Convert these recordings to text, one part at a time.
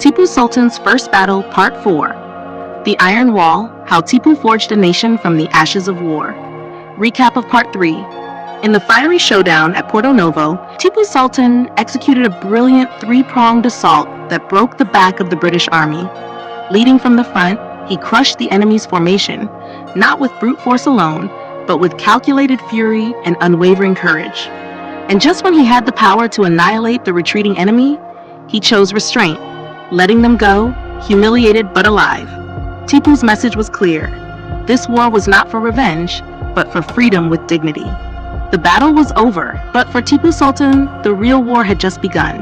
Tipu Sultan's First Battle, Part 4. The Iron Wall, How Tipu Forged a Nation from the Ashes of War. Recap of Part 3. In the fiery showdown at Porto Novo, Tipu Sultan executed a brilliant three-pronged assault that broke the back of the British army. Leading from the front, he crushed the enemy's formation, not with brute force alone, but with calculated fury and unwavering courage. And just when he had the power to annihilate the retreating enemy, he chose restraint, letting them go, humiliated but alive. Tipu's message was clear. This war was not for revenge, but for freedom with dignity. The battle was over, but for Tipu Sultan, the real war had just begun.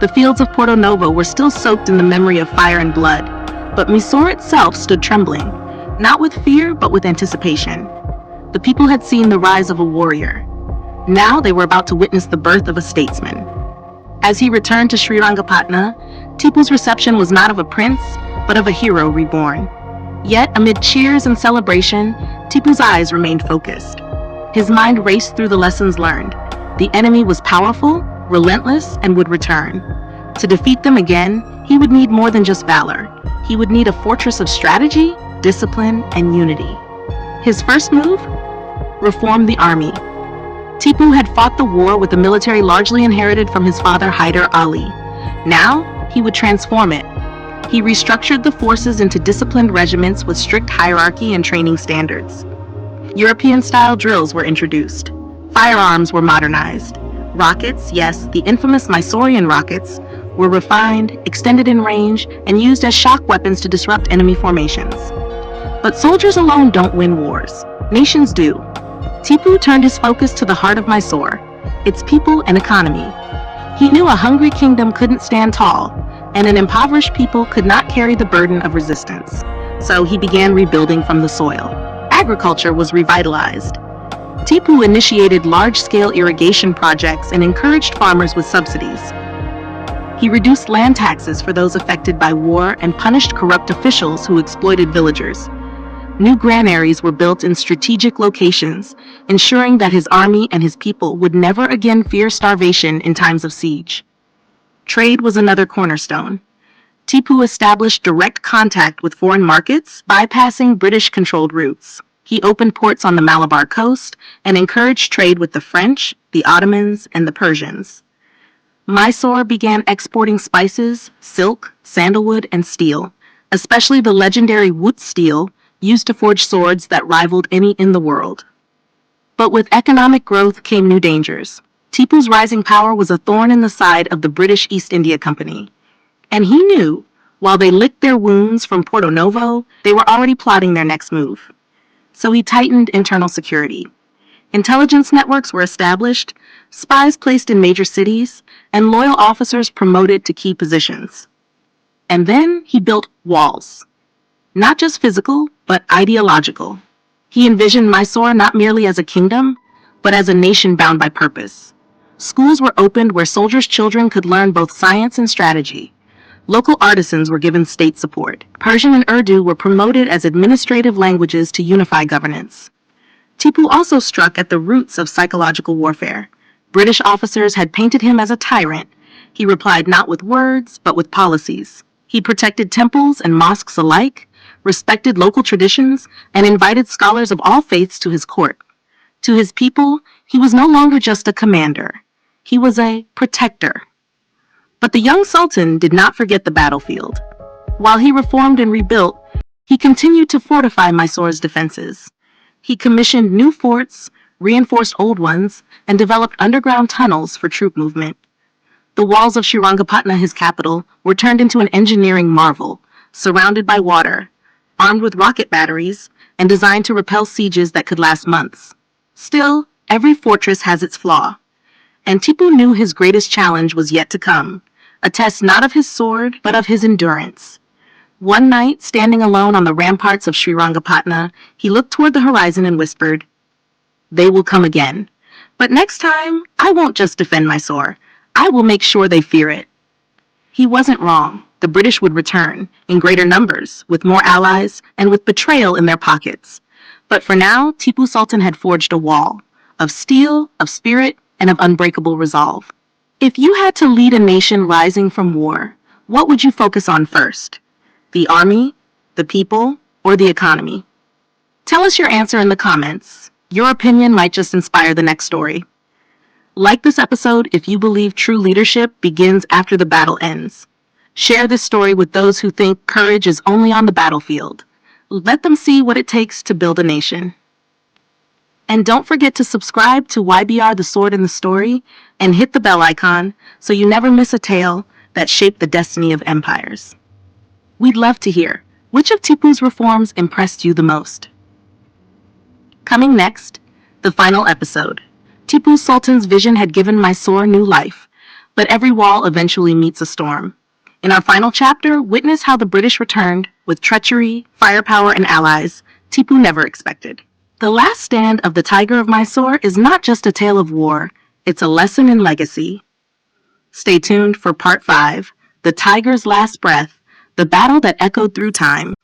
The fields of Porto Novo were still soaked in the memory of fire and blood, but Mysore itself stood trembling, not with fear, but with anticipation. The people had seen the rise of a warrior. Now they were about to witness the birth of a statesman. As he returned to Srirangapatna, Tipu's reception was not of a prince, but of a hero reborn. Yet, amid cheers and celebration, Tipu's eyes remained focused. His mind raced through the lessons learned. The enemy was powerful, relentless, and would return. To defeat them again, he would need more than just valor. He would need a fortress of strategy, discipline, and unity. His first move? Reform the army. Tipu had fought the war with a military largely inherited from his father Hyder Ali. Now, he would transform it. He restructured the forces into disciplined regiments with strict hierarchy and training standards. European-style drills were introduced. Firearms were modernized. Rockets, yes, the infamous Mysorean rockets, were refined, extended in range, and used as shock weapons to disrupt enemy formations. But soldiers alone don't win wars. Nations do. Tipu turned his focus to the heart of Mysore, its people and economy. He knew a hungry kingdom couldn't stand tall, and an impoverished people could not carry the burden of resistance. So he began rebuilding from the soil. Agriculture was revitalized. Tipu initiated large-scale irrigation projects and encouraged farmers with subsidies. He reduced land taxes for those affected by war and punished corrupt officials who exploited villagers. New granaries were built in strategic locations, ensuring that his army and his people would never again fear starvation in times of siege. Trade was another cornerstone. Tipu established direct contact with foreign markets, bypassing British-controlled routes. He opened ports on the Malabar coast and encouraged trade with the French, the Ottomans, and the Persians. Mysore began exporting spices, silk, sandalwood, and steel, especially the legendary wood steel, used to forge swords that rivaled any in the world. But with economic growth came new dangers. Tipu's rising power was a thorn in the side of the British East India Company. And he knew, while they licked their wounds from Porto Novo, they were already plotting their next move. So he tightened internal security. Intelligence networks were established, spies placed in major cities, and loyal officers promoted to key positions. And then he built walls. Not just physical, but ideological. He envisioned Mysore not merely as a kingdom, but as a nation bound by purpose. Schools were opened where soldiers' children could learn both science and strategy. Local artisans were given state support. Persian and Urdu were promoted as administrative languages to unify governance. Tipu also struck at the roots of psychological warfare. British officers had painted him as a tyrant. He replied not with words, but with policies. He protected temples and mosques alike, respected local traditions, and invited scholars of all faiths to his court. To his people, he was no longer just a commander. He was a protector. But the young sultan did not forget the battlefield. While he reformed and rebuilt, he continued to fortify Mysore's defenses. He commissioned new forts, reinforced old ones, and developed underground tunnels for troop movement. The walls of Srirangapatna, his capital, were turned into an engineering marvel, surrounded by water, armed with rocket batteries, and designed to repel sieges that could last months. Still, every fortress has its flaw. And Tipu knew his greatest challenge was yet to come, a test not of his sword, but of his endurance. One night, standing alone on the ramparts of Srirangapatna, he looked toward the horizon and whispered, "They will come again. But next time, I won't just defend Mysore. I will make sure they fear it." He wasn't wrong. The British would return, in greater numbers, with more allies, and with betrayal in their pockets. But for now, Tipu Sultan had forged a wall, of steel, of spirit, and of unbreakable resolve. If you had to lead a nation rising from war, What would you focus on first? The army, the people, or the economy? Tell us your answer in the comments. Your opinion might just inspire the next story. Like this episode if you believe true leadership begins after the battle ends. Share this story with those who think courage is only on the battlefield. Let them see what it takes to build a nation. And don't forget to subscribe to YBR The Sword in the Story and hit the bell icon so you never miss a tale that shaped the destiny of empires. We'd love to hear, which of Tipu's reforms impressed you the most? Coming next, the final episode. Tipu Sultan's vision had given Mysore new life, but every wall eventually meets a storm. In our final chapter, witness how the British returned with treachery, firepower, and allies Tipu never expected. The last stand of the Tiger of Mysore is not just a tale of war, it's a lesson in legacy. Stay tuned for part 5, The Tiger's Last Breath, the battle that echoed through time.